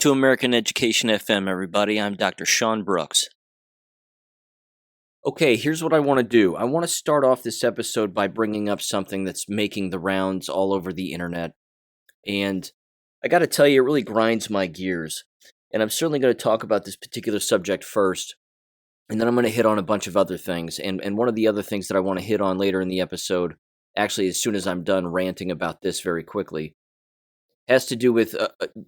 to American Education FM, everybody. I'm Dr. Sean Brooks. Okay, here's what I want to do. I want to start off this episode by bringing up something that's making the rounds all over the internet. And I got to tell you, it really grinds my gears. And I'm certainly going to talk about this particular subject first. And then I'm going to hit on a bunch of other things. And one of the other things that I want to hit on later in the episode, actually, as soon as I'm done ranting about this very quickly, has to do with,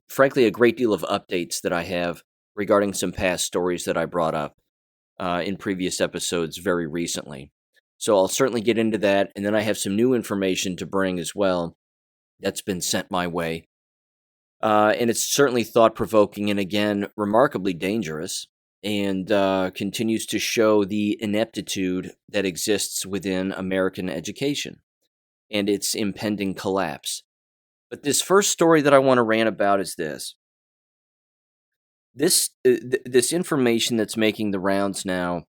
frankly, a great deal of updates that I have regarding some past stories that I brought up in previous episodes very recently. So I'll certainly get into that, and then I have some new information to bring as well that's been sent my way. And it's certainly thought-provoking and, again, remarkably dangerous, and continues to show the ineptitude that exists within American education and its impending collapse. But this first story that I want to rant about is this. This information that's making the rounds now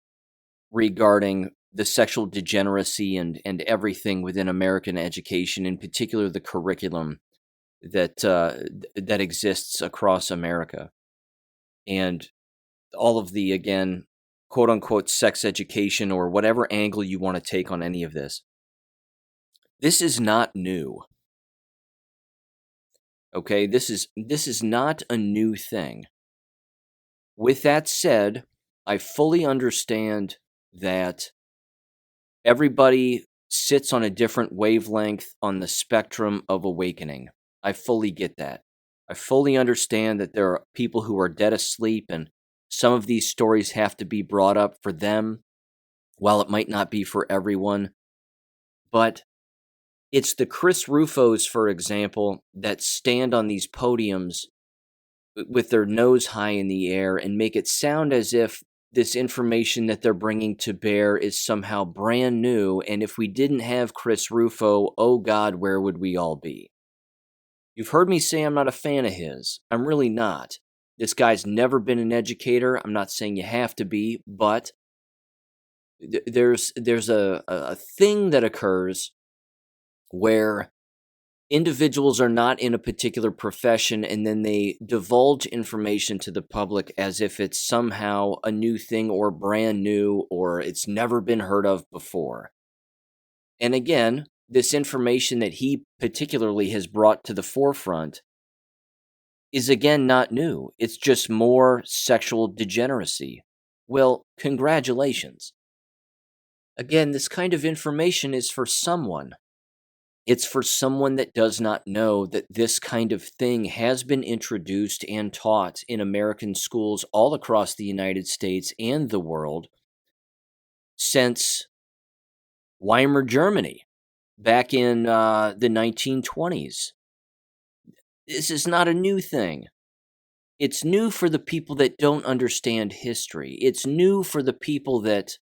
regarding the sexual degeneracy and everything within American education, in particular the curriculum that exists across America, and all of the, again, quote-unquote sex education, or whatever angle you want to take on any of this. This is not new. Okay, this is not a new thing. With that said, I fully understand that everybody sits on a different wavelength on the spectrum of awakening. I fully get that. I fully understand that there are people who are dead asleep, and some of these stories have to be brought up for them, while it might not be for everyone. But it's the Chris Rufos, for example, that stand on these podiums with their nose high in the air and make it sound as if this information that they're bringing to bear is somehow brand new, and if we didn't have Chris Rufo, oh God, where would we all be? You've heard me say I'm not a fan of his. I'm really not. This guy's never been an educator. I'm not saying you have to be, but there's a thing that occurs where individuals are not in a particular profession, and then they divulge information to the public as if it's somehow a new thing or brand new or it's never been heard of before. And again, this information that he particularly has brought to the forefront is, again, not new. It's just more sexual degeneracy. Well, congratulations. Again, this kind of information is for someone. It's for someone that does not know that this kind of thing has been introduced and taught in American schools all across the United States and the world since Weimar Germany back in the 1920s. This is not a new thing. It's new for the people that don't understand history. It's new for the people that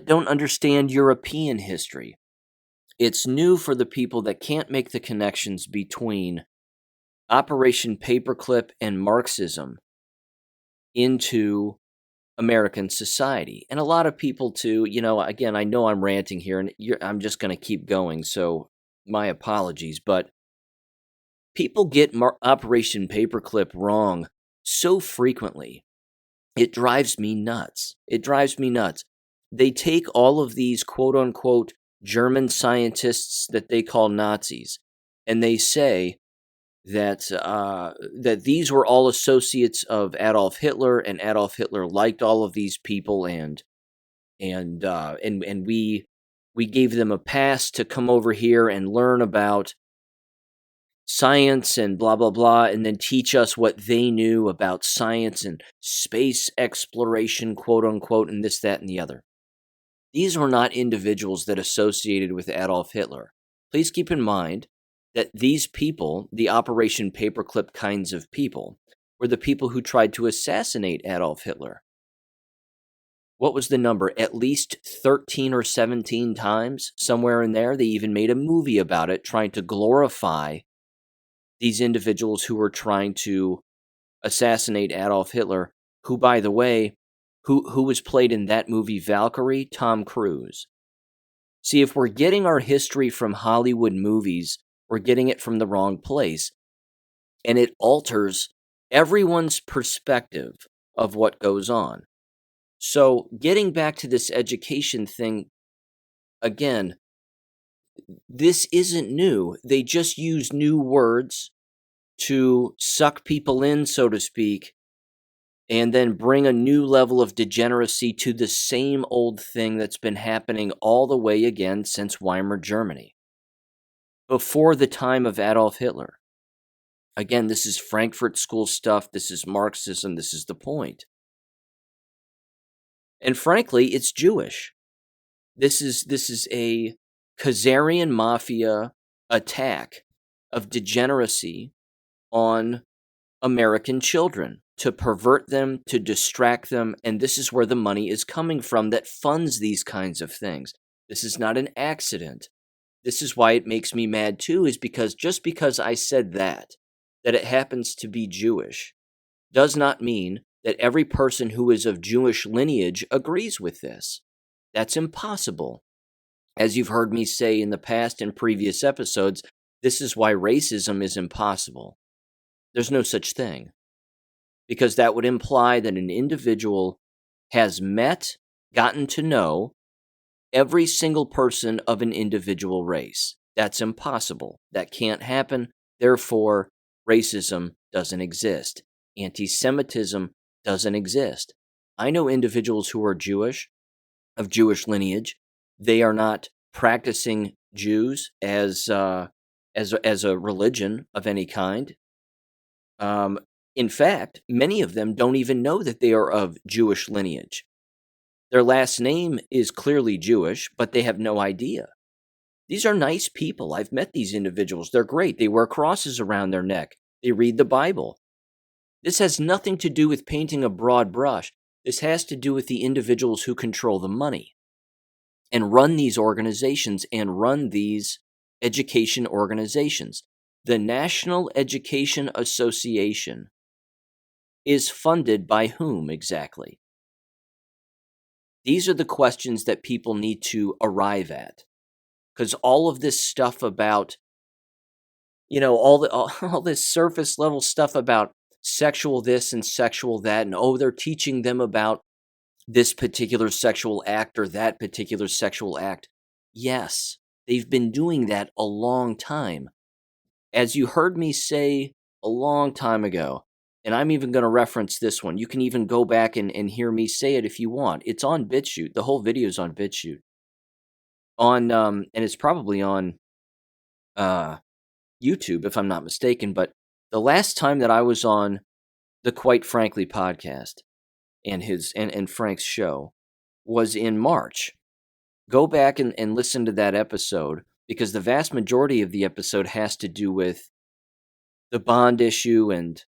don't understand European history. It's new for the people that can't make the connections between Operation Paperclip and Marxism into American society. And a lot of people, too, again, I know I'm ranting here, and I'm just going to keep going, so my apologies, but people get Operation Paperclip wrong so frequently. It drives me nuts. It drives me nuts. They take all of these quote-unquote German scientists that they call Nazis, and they say that that these were all associates of Adolf Hitler, and Adolf Hitler liked all of these people, and we gave them a pass to come over here and learn about science and blah blah blah, and then teach us what they knew about science and space exploration, quote unquote, and this, that, and the other. These were not individuals that associated with Adolf Hitler. Please keep in mind that these people, the Operation Paperclip kinds of people, were the people who tried to assassinate Adolf Hitler. What was the number? At least 13 or 17 times, somewhere in there. They even made a movie about it, trying to glorify these individuals who were trying to assassinate Adolf Hitler, who, by the way, who was played in that movie Valkyrie? Tom Cruise. See, if we're getting our history from Hollywood movies, we're getting it from the wrong place. and it alters everyone's perspective of what goes on. So, getting back to this education thing, again, this isn't new. They just use new words to suck people in, so to speak, and then bring a new level of degeneracy to the same old thing that's been happening all the way again since Weimar Germany, before the time of Adolf Hitler. Again, this is Frankfurt School stuff. This is Marxism. This is the point. And frankly, it's Jewish. This is a Khazarian mafia attack of degeneracy on American children to pervert them, to distract them, and this is where the money is coming from that funds these kinds of things. This is not an accident. This is why it makes me mad too, is because just because I said that it happens to be Jewish, does not mean that every person who is of Jewish lineage agrees with this. That's impossible. As you've heard me say in the past in previous episodes, this is why racism is impossible. There's no such thing. Because that would imply that an individual has met, gotten to know every single person of an individual race. That's impossible. That can't happen. Therefore, racism doesn't exist. Anti-Semitism doesn't exist. I know individuals who are Jewish, of Jewish lineage. They are not practicing Jews as a religion of any kind. In fact, many of them don't even know that they are of Jewish lineage. Their last name is clearly Jewish, but they have no idea. These are nice people. I've met these individuals. They're great. They wear crosses around their neck. They read the Bible. This has nothing to do with painting a broad brush. This has to do with the individuals who control the money and run these organizations and run these education organizations. The National Education Association is funded by whom exactly? These are the questions that people need to arrive at. Because all of this stuff about, all this surface level stuff about sexual this and sexual that, and they're teaching them about this particular sexual act or that particular sexual act. Yes, they've been doing that a long time. As you heard me say a long time ago, and I'm even going to reference this one. You can even go back and hear me say it if you want. It's on BitChute. The whole video is on BitChute. And it's probably on YouTube, if I'm not mistaken. But the last time that I was on the Quite Frankly podcast and Frank's show was in March. Go back and listen to that episode, because the vast majority of the episode has to do with the bond issue and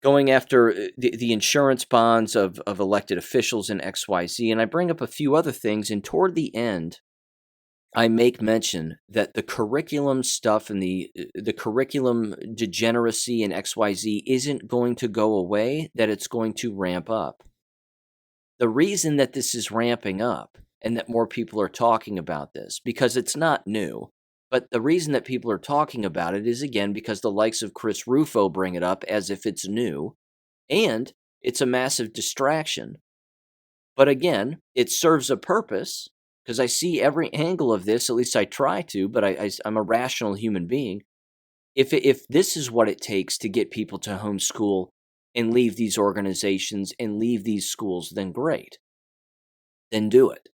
going after the insurance bonds of elected officials in XYZ. And I bring up a few other things, and toward the end, I make mention that the curriculum stuff and the curriculum degeneracy and XYZ isn't going to go away, that it's going to ramp up. The reason that this is ramping up and that more people are talking about this, because it's not new, but the reason that people are talking about it is, again, because the likes of Chris Rufo bring it up as if it's new, and it's a massive distraction. But again, it serves a purpose, because I see every angle of this, at least I try to, but I'm a rational human being. If this is what it takes to get people to homeschool and leave these organizations and leave these schools, then great. Then do it.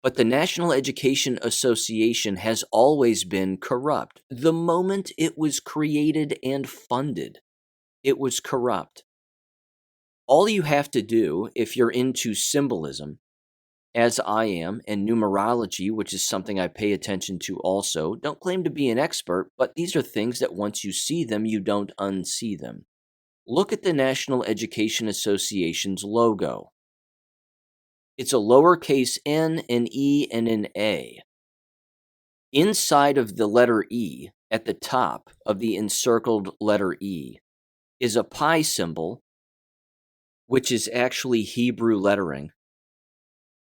But the National Education Association has always been corrupt. The moment it was created and funded, it was corrupt. All you have to do, if you're into symbolism, as I am, and numerology, which is something I pay attention to also, don't claim to be an expert, but these are things that once you see them, you don't unsee them. Look at the National Education Association's logo. It's a lowercase n, an e, and an a. Inside of the letter E, at the top of the encircled letter E, is a pi symbol, which is actually Hebrew lettering.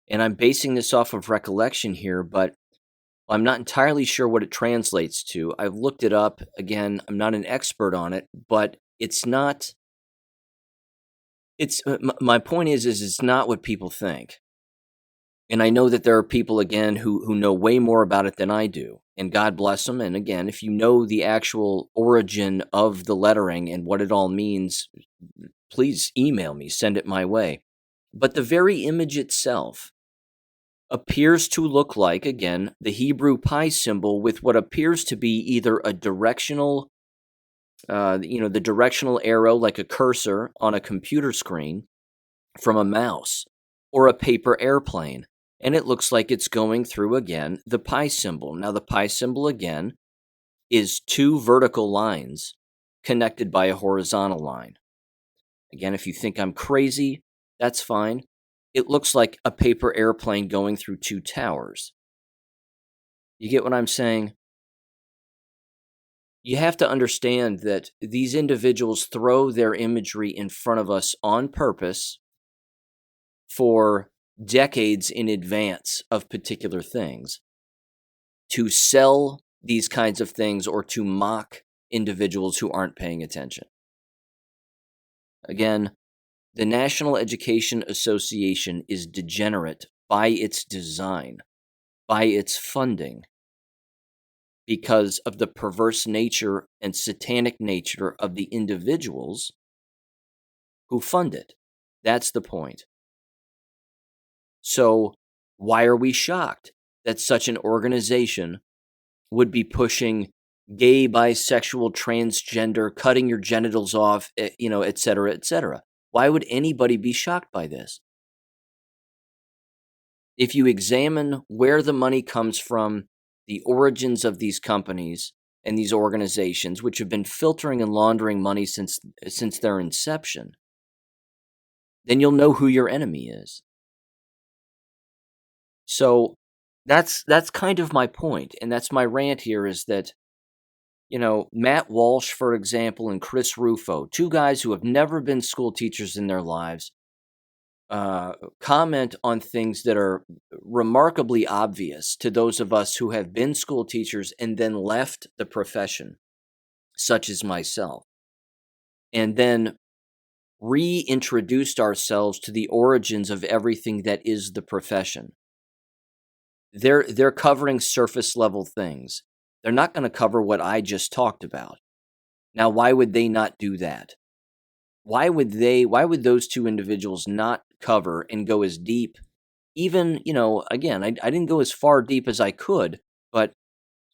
And I'm basing this off of recollection here, but I'm not entirely sure what it translates to. I've looked it up. Again, I'm not an expert on it, but it's not. My point is it's not what people think. And I know that there are people, again, who know way more about it than I do, and God bless them. And again, if you know the actual origin of the lettering and what it all means, please email me, send it my way. But the very image itself appears to look like, again, the Hebrew pi symbol with what appears to be either a directional, the directional arrow like a cursor on a computer screen from a mouse, or a paper airplane. And it looks like it's going through, again, the pi symbol. Now, the pi symbol, again, is two vertical lines connected by a horizontal line. Again, if you think I'm crazy, that's fine. It looks like a paper airplane going through two towers. You get what I'm saying? You have to understand that these individuals throw their imagery in front of us on purpose for decades in advance of particular things to sell these kinds of things or to mock individuals who aren't paying attention. Again, the National Education Association is degenerate by its design, by its funding, because of the perverse nature and satanic nature of the individuals who fund it. That's the point. So, why are we shocked that such an organization would be pushing gay, bisexual, transgender, cutting your genitals off, et cetera, et cetera? Why would anybody be shocked by this? If you examine where the money comes from, the origins of these companies and these organizations, which have been filtering and laundering money since their inception, then you'll know who your enemy is. So that's kind of my point, and that's my rant here, is that, Matt Walsh, for example, and Chris Rufo, two guys who have never been school teachers in their lives, comment on things that are remarkably obvious to those of us who have been school teachers and then left the profession, such as myself, and then reintroduced ourselves to the origins of everything that is the profession. They're covering surface level things. They're not going to cover what I just talked about. Now, why would they not do that? Why would those two individuals not cover and go as deep? Even, again, I didn't go as far deep as I could, but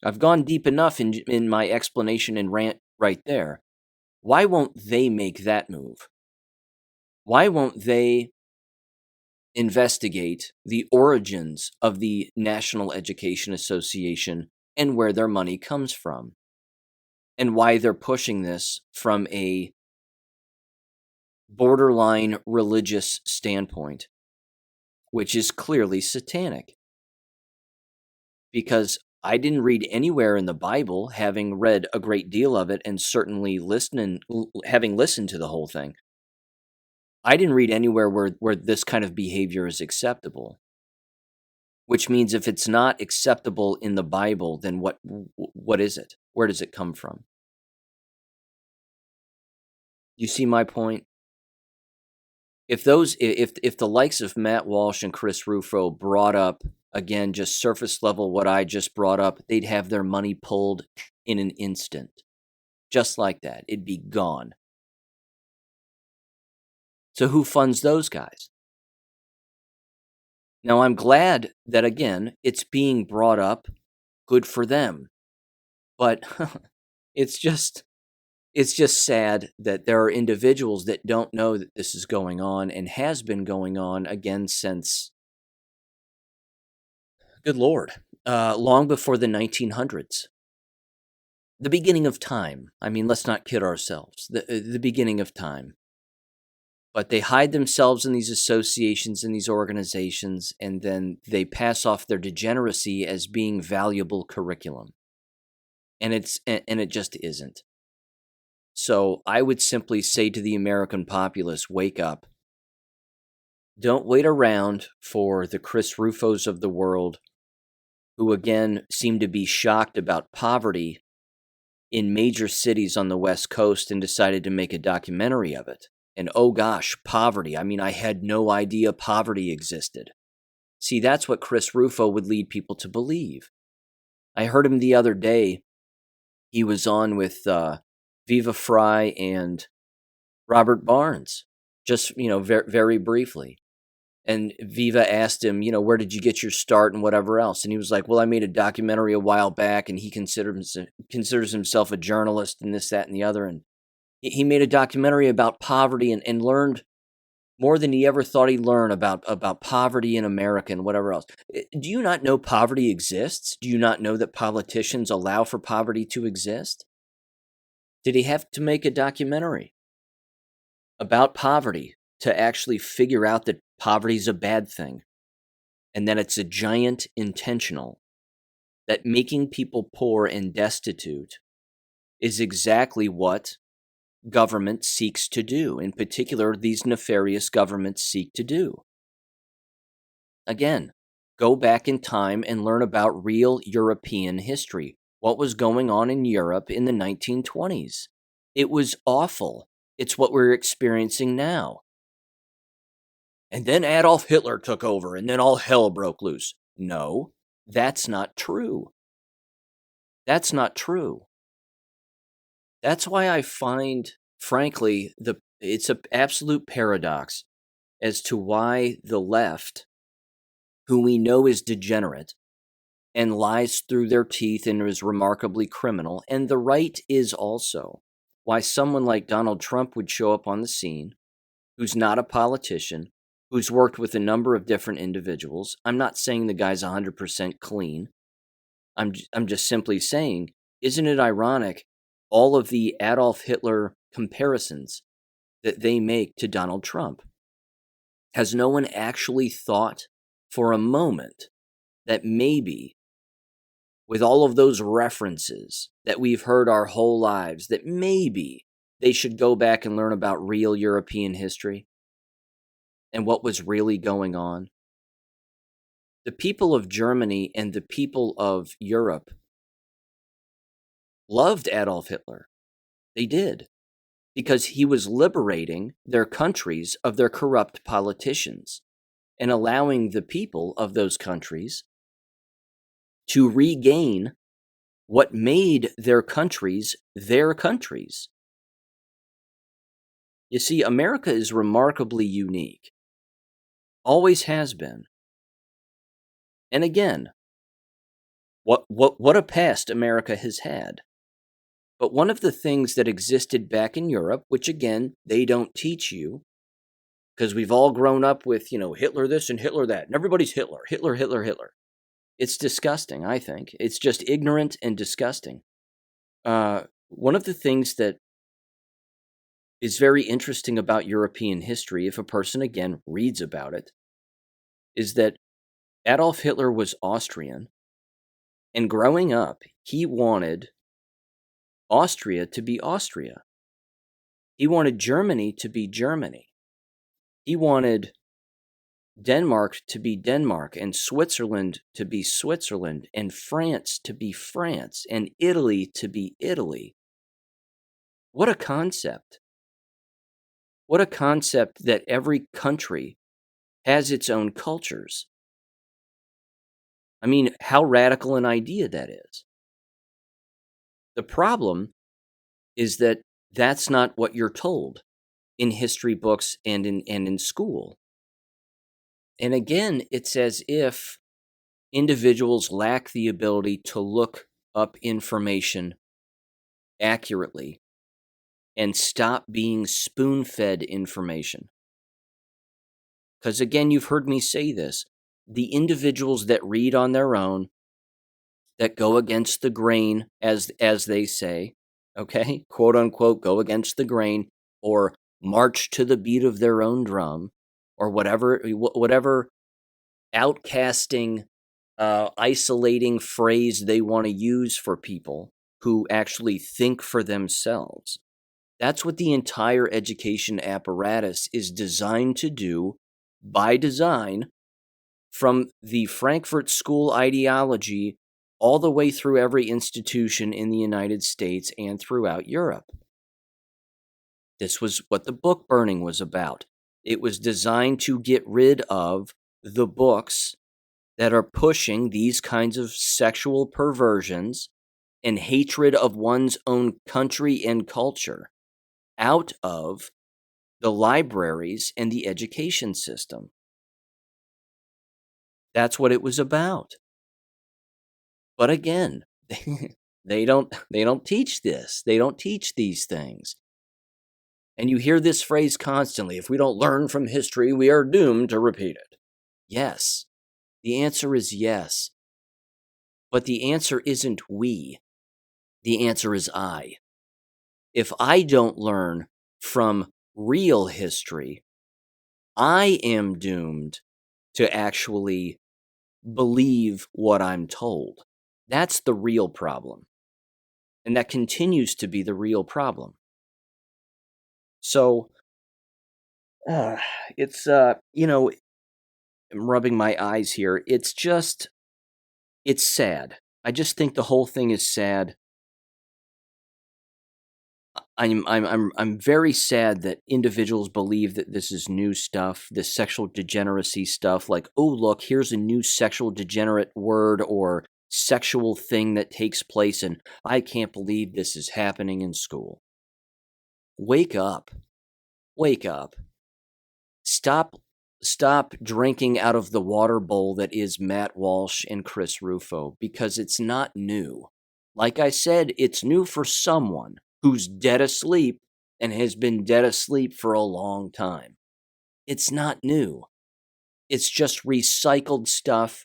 I've gone deep enough in my explanation and rant right there. Why won't they make that move? Why won't they investigate the origins of the National Education Association and where their money comes from, and why they're pushing this from a borderline religious standpoint, which is clearly satanic? Because I didn't read anywhere in the Bible, having read a great deal of it and certainly having listened to the whole thing, I didn't read anywhere where this kind of behavior is acceptable. Which means if it's not acceptable in the Bible, then what is it? Where does it come from? You see my point? If the likes of Matt Walsh and Chris Rufo brought up, again, just surface level what I just brought up, they'd have their money pulled in an instant. Just like that. It'd be gone. So who funds those guys? Now, I'm glad that, again, it's being brought up. Good for them. But it's just sad that there are individuals that don't know that this is going on and has been going on, again, since, good Lord, long before the 1900s. The beginning of time. I mean, let's not kid ourselves. The beginning of time. But they hide themselves in these associations and these organizations, and then they pass off their degeneracy as being valuable curriculum. And it just isn't. So I would simply say to the American populace, wake up. Don't wait around for the Chris Rufos of the world who again seemed to be shocked about poverty in major cities on the West Coast and decided to make a documentary of it. And oh gosh, poverty. I mean, I had no idea poverty existed. See, that's what Chris Rufo would lead people to believe. I heard him the other day. He was on with Viva Fry and Robert Barnes, just, very, very briefly. And Viva asked him, where did you get your start and whatever else? And he was like, well, I made a documentary a while back, and he considers himself a journalist and this, that, and the other. And he made a documentary about poverty and learned more than he ever thought he'd learn about poverty in America and whatever else. Do you not know poverty exists? Do you not know that politicians allow for poverty to exist? Did he have to make a documentary about poverty to actually figure out that poverty is a bad thing and that it's a giant intentional, that making people poor and destitute is exactly what government seeks to do? In particular, these nefarious governments seek to do. Again, go back in time and learn about real European history. What was going on in Europe in the 1920s? It was awful. It's what we're experiencing now. And then Adolf Hitler took over, and then all hell broke loose. No, that's not true. That's not true. That's why I find, frankly, it's an absolute paradox as to why the left, who we know is degenerate and lies through their teeth and is remarkably criminal, and the right is also, why someone like Donald Trump would show up on the scene, who's not a politician, who's worked with a number of different individuals. I'm not saying the guy's 100% clean. I'm just simply saying, isn't it ironic, all of the Adolf Hitler comparisons that they make to Donald Trump? Has no one actually thought for a moment that maybe, with all of those references that we've heard our whole lives, that maybe they should go back and learn about real European history and what was really going on? The people of Germany and the people of Europe loved Adolf Hitler. They did. Because he was liberating their countries of their corrupt politicians and allowing the people of those countries to regain what made their countries their countries. You see, America is remarkably unique. Always has been. And again, what a past America has had. But one of the things that existed back in Europe, which again, they don't teach you, because we've all grown up with, Hitler this and Hitler that, and everybody's Hitler, Hitler, Hitler, Hitler. It's disgusting, I think. It's just ignorant and disgusting. One of the things that is very interesting about European history, if a person, again, reads about it, is that Adolf Hitler was Austrian, and growing up, he wanted Austria to be Austria. He wanted Germany to be Germany. He wanted Denmark to be Denmark, and Switzerland to be Switzerland, and France to be France, and Italy to be Italy. What a concept. What a concept that every country has its own cultures. I mean, how radical an idea that is. The problem is that that's not what you're told in history books and in school. And again, it's as if individuals lack the ability to look up information accurately and stop being spoon-fed information. Because again, you've heard me say this, the individuals that read on their own, that go against the grain, as they say, okay, quote unquote, go against the grain, or march to the beat of their own drum, or whatever outcasting, isolating phrase they want to use for people who actually think for themselves. That's what the entire education apparatus is designed to do by design, from the Frankfurt School ideology all the way through every institution in the United States and throughout Europe. This was what the book burning was about. It was designed to get rid of the books that are pushing these kinds of sexual perversions and hatred of one's own country and culture out of the libraries and the education system. That's what it was about. But again, they don't teach this. They don't teach these things. And you hear this phrase constantly, if we don't learn from history, we are doomed to repeat it. Yes. The answer is yes. But the answer isn't we. The answer is I. If I don't learn from real history, I am doomed to actually believe what I'm told. That's the real problem. And that continues to be the real problem. So, it's, I'm rubbing my eyes here. It's sad. I just think the whole thing is sad. I'm very sad that individuals believe that this is new stuff, this sexual degeneracy stuff, like, oh, look, here's a new sexual degenerate word or sexual thing that takes place, and I can't believe this is happening in school. Wake up. Wake up. Stop drinking out of the water bowl that is Matt Walsh and Chris Rufo, because it's not new. Like I said, it's new for someone who's dead asleep and has been dead asleep for a long time. It's not new. It's just recycled stuff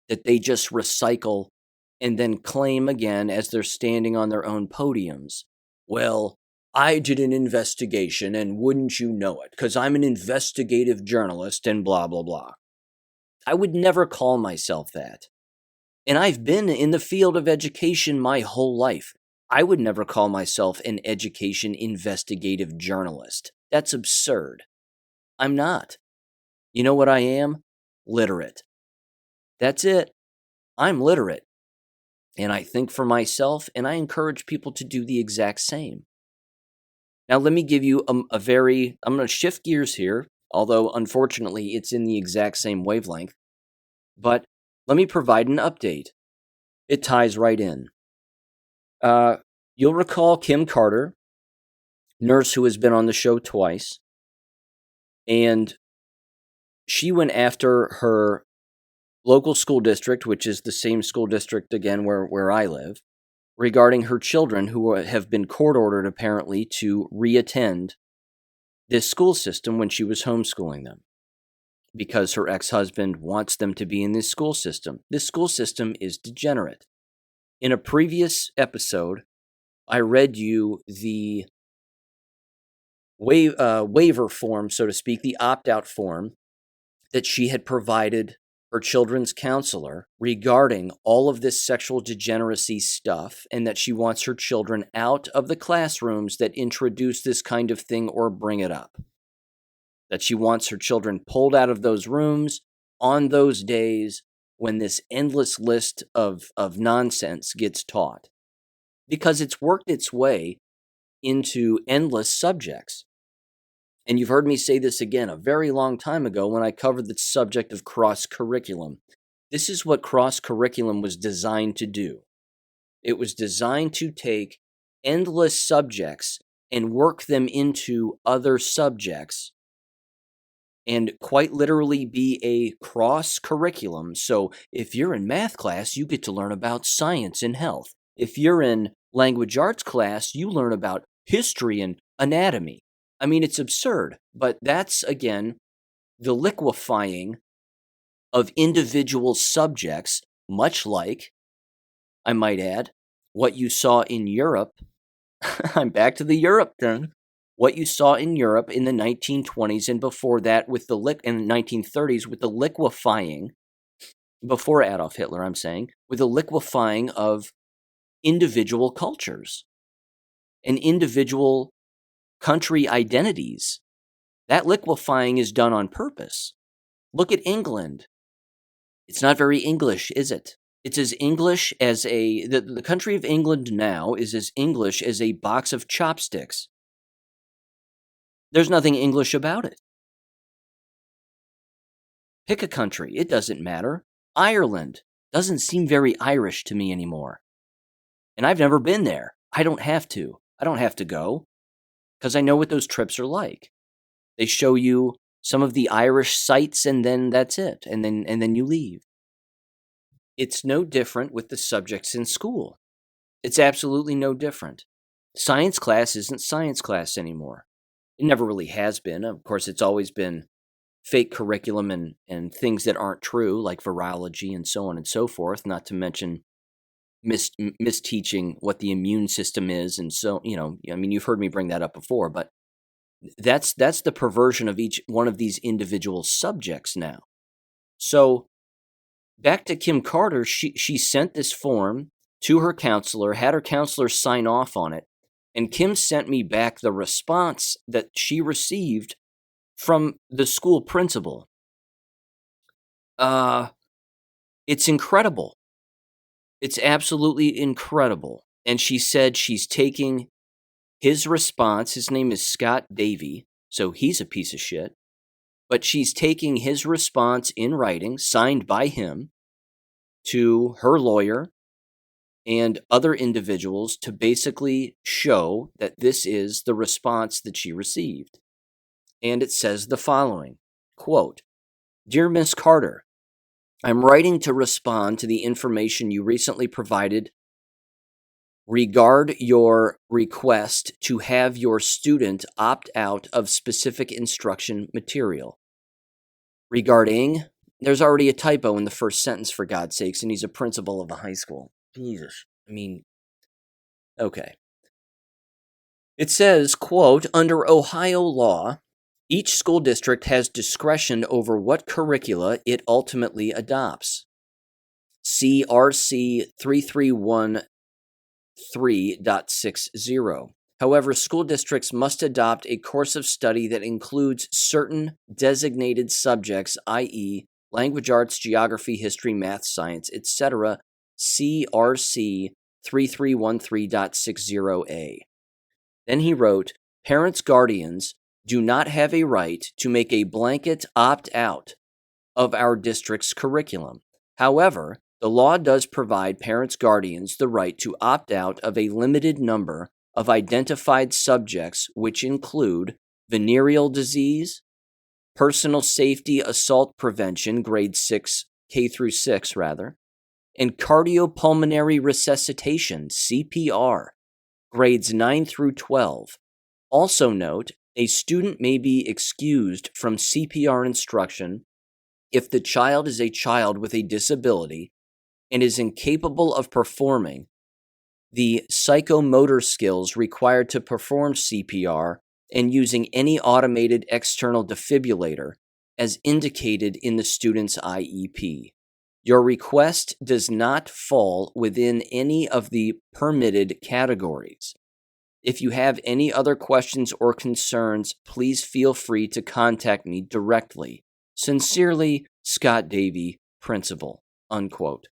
that they just recycle and then claim again as they're standing on their own podiums. Well, I did an investigation and wouldn't you know it, because I'm an investigative journalist and blah, blah, blah. I would never call myself that. And I've been in the field of education my whole life. I would never call myself an education investigative journalist. That's absurd. I'm not. You know what I am? Literate. That's it. I'm literate. And I think for myself, and I encourage people to do the exact same. Now, let me give you I'm going to shift gears here, although unfortunately it's in the exact same wavelength. But let me provide an update. It ties right in. You'll recall Kim Carter, nurse who has been on the show twice, and she went after her local school district, which is the same school district, again, where I live, regarding her children who have been court-ordered, apparently, to reattend this school system when she was homeschooling them, because her ex-husband wants them to be in this school system. This school system is degenerate. In a previous episode, I read you the waiver form, so to speak, the opt-out form that she had provided her children's counselor regarding all of this sexual degeneracy stuff, and that she wants her children out of the classrooms that introduce this kind of thing or bring it up. That she wants her children pulled out of those rooms on those days when this endless list of nonsense gets taught. Because it's worked its way into endless subjects. And you've heard me say this again a very long time ago when I covered the subject of cross-curriculum. This is what cross-curriculum was designed to do. It was designed to take endless subjects and work them into other subjects and quite literally be a cross-curriculum. So if you're in math class, you get to learn about science and health. If you're in language arts class, you learn about history and anatomy. I mean, it's absurd, but that's, again, the liquefying of individual subjects, much like, I might add, what you saw in Europe. I'm back to the Europe thing. What you saw in Europe in the 1920s and before that in the 1930s with the liquefying, before Adolf Hitler, I'm saying, with the liquefying of individual cultures and individual country identities. That liquefying is done on purpose. Look at England. It's not very English, is it? It's as English as the country of England now is as English as a box of chopsticks. There's nothing English about it. Pick a country, it doesn't matter. Ireland doesn't seem very Irish to me anymore. And I've never been there. I don't have to. I don't have to go because I know what those trips are like. They show you some of the Irish sights and then that's it. And then you leave. It's no different with the subjects in school. It's absolutely no different. Science class isn't science class anymore. It never really has been. Of course, it's always been fake curriculum and things that aren't true, like virology and so on and so forth, not to mention misteaching what the immune system is. And so, I mean, you've heard me bring that up before, but that's the perversion of each one of these individual subjects now. So back to Kim Carter, she sent this form to her counselor, had her counselor sign off on it, and Kim sent me back the response that she received from the school principal. It's incredible. It's absolutely incredible. And she said she's taking his response. His name is Scott Davey, so he's a piece of shit. But she's taking his response in writing, signed by him, to her lawyer and other individuals to basically show that this is the response that she received. And it says the following, quote, "Dear Miss Carter, I'm writing to respond to the information you recently provided regard your request to have your student opt out of specific instruction material. Regarding, there's already a typo in the first sentence, for God's sakes, and he's a principal of a high school. Jesus. I mean, okay. It says, quote, under Ohio law, each school district has discretion over what curricula it ultimately adopts. CRC 3313.60. However, school districts must adopt a course of study that includes certain designated subjects, i.e., language arts, geography, history, math, science, etc. CRC 3313.60A. Then he wrote, parents, guardians do not have a right to make a blanket opt-out of our district's curriculum. However, the law does provide parents, guardians the right to opt out of a limited number of identified subjects, which include venereal disease, personal safety assault prevention, grade 6, K through 6 rather, and cardiopulmonary resuscitation, CPR, grades 9 through 12. Also note, a student may be excused from CPR instruction if the child is a child with a disability and is incapable of performing the psychomotor skills required to perform CPR and using any automated external defibrillator as indicated in the student's IEP. Your request does not fall within any of the permitted categories. If you have any other questions or concerns, please feel free to contact me directly. Sincerely, Scott Davey, Principal." Unquote.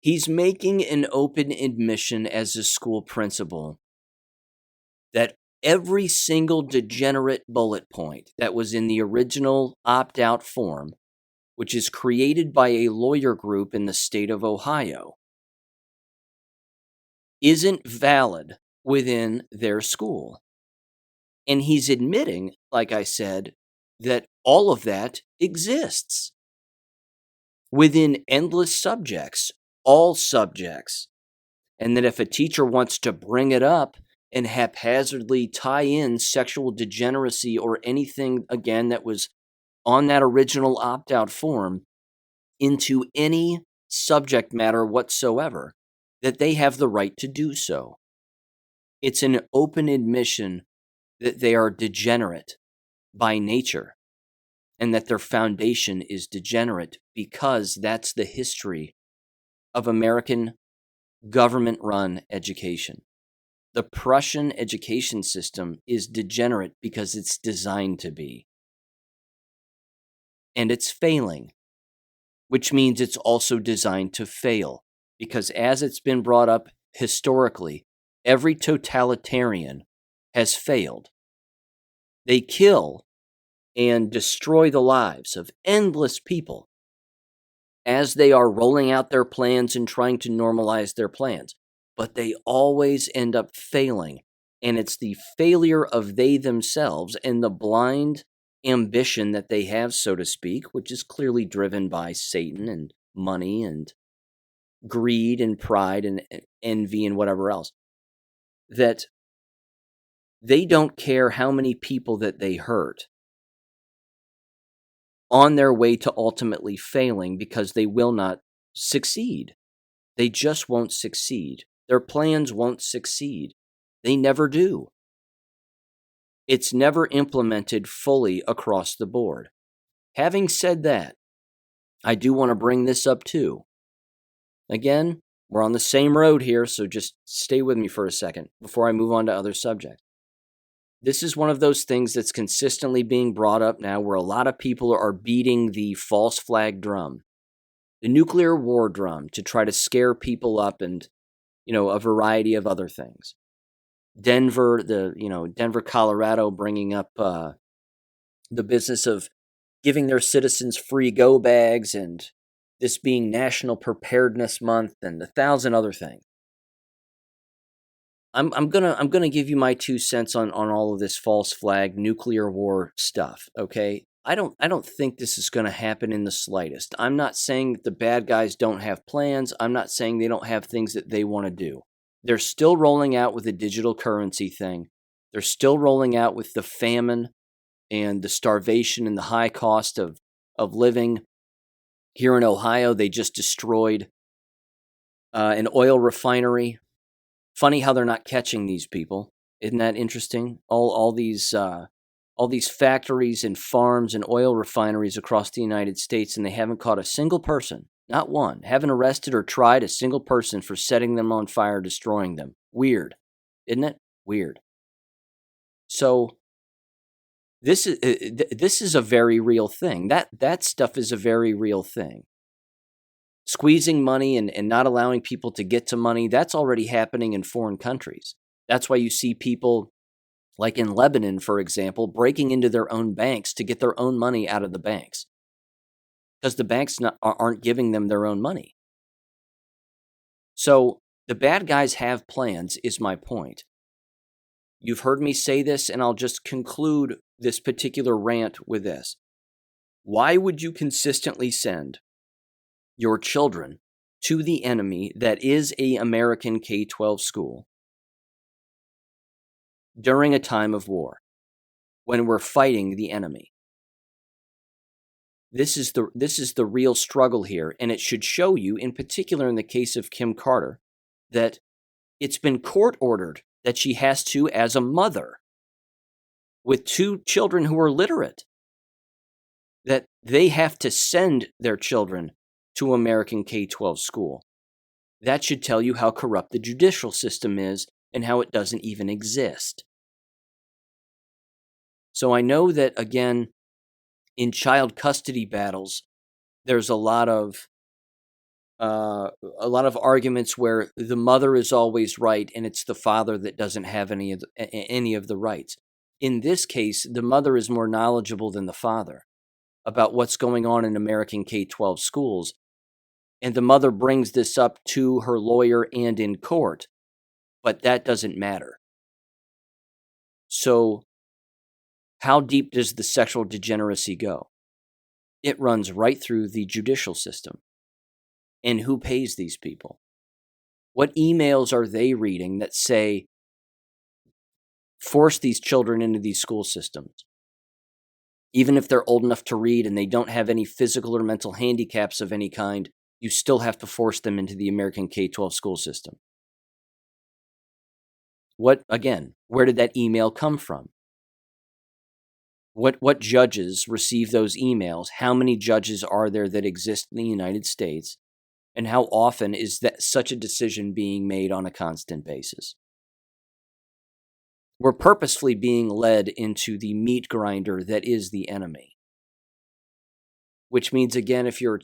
He's making an open admission as a school principal that every single degenerate bullet point that was in the original opt-out form, which is created by a lawyer group in the state of Ohio, isn't valid within their school. And he's admitting, like I said, that all of that exists within endless subjects, all subjects. And that if a teacher wants to bring it up and haphazardly tie in sexual degeneracy or anything, again, that was on that original opt-out form into any subject matter whatsoever, that they have the right to do so. It's an open admission that they are degenerate by nature and that their foundation is degenerate because that's the history of American government-run education. The Prussian education system is degenerate because it's designed to be. And it's failing which means it's also designed to fail. Because as it's been brought up historically, every totalitarian has failed. They kill and destroy the lives of endless people as they are rolling out their plans and trying to normalize their plans. But they always end up failing. And it's the failure of they themselves and the blind ambition that they have, so to speak, which is clearly driven by Satan and money and greed and pride and envy and whatever else, that they don't care how many people that they hurt on their way to ultimately failing, because they will not succeed. They just won't succeed. Their plans won't succeed. They never do. It's never implemented fully across the board. Having said that, I do want to bring this up too. Again, we're on the same road here, so just stay with me for a second before I move on to other subjects. This is one of those things that's consistently being brought up now, where a lot of people are beating the false flag drum, the nuclear war drum, to try to scare people up, and, a variety of other things. Denver, Colorado, bringing up the business of giving their citizens free go bags, and this being National Preparedness Month, and 1,000 other things. I'm gonna give you my 2 cents on all of this false flag nuclear war stuff. Okay, I don't think this is going to happen in the slightest. I'm not saying that the bad guys don't have plans. I'm not saying they don't have things that they want to do. They're still rolling out with the digital currency thing. They're still rolling out with the famine and the starvation and the high cost of living. Here in Ohio, they just destroyed an oil refinery. Funny how they're not catching these people. Isn't that interesting? All these factories and farms and oil refineries across the United States, and they haven't caught a single person, not one, haven't arrested or tried a single person for setting them on fire, destroying them. Weird, isn't it? Weird. So this is a very real thing. That stuff is a very real thing. Squeezing money and not allowing people to get to money, that's already happening in foreign countries. That's why you see people, like in Lebanon, for example, breaking into their own banks to get their own money out of the banks, because the banks aren't giving them their own money. So the bad guys have plans, is my point. You've heard me say this, and I'll just conclude this particular rant with this. Why would you consistently send your children to the enemy that is an American K12 school during a time of war, when we're fighting the enemy? This is the real struggle here, and it should show you, in particular in the case of Kim Carter, that it's been court ordered that she has to, as a mother with 2 children who are literate, that they have to send their children to American K12 school. That should tell you how corrupt the judicial system is and how it doesn't even exist. So I know that, again, in child custody battles, there's a lot of arguments where the mother is always right and it's the father that doesn't have any of the rights. In this case, the mother is more knowledgeable than the father about what's going on in American K12 schools, and the mother brings this up to her lawyer and in court, but that doesn't matter. So how deep does the sexual degeneracy go? It runs right through the judicial system. And who pays these people? What emails are they reading that say, force these children into these school systems? Even if they're old enough to read and they don't have any physical or mental handicaps of any kind, you still have to force them into the American K12 school system. Where did that email come from? What judges receive those emails? How many judges are there that exist in the United States? And how often is that such a decision being made on a constant basis? We're purposefully being led into the meat grinder that is the enemy. which means, again, if you're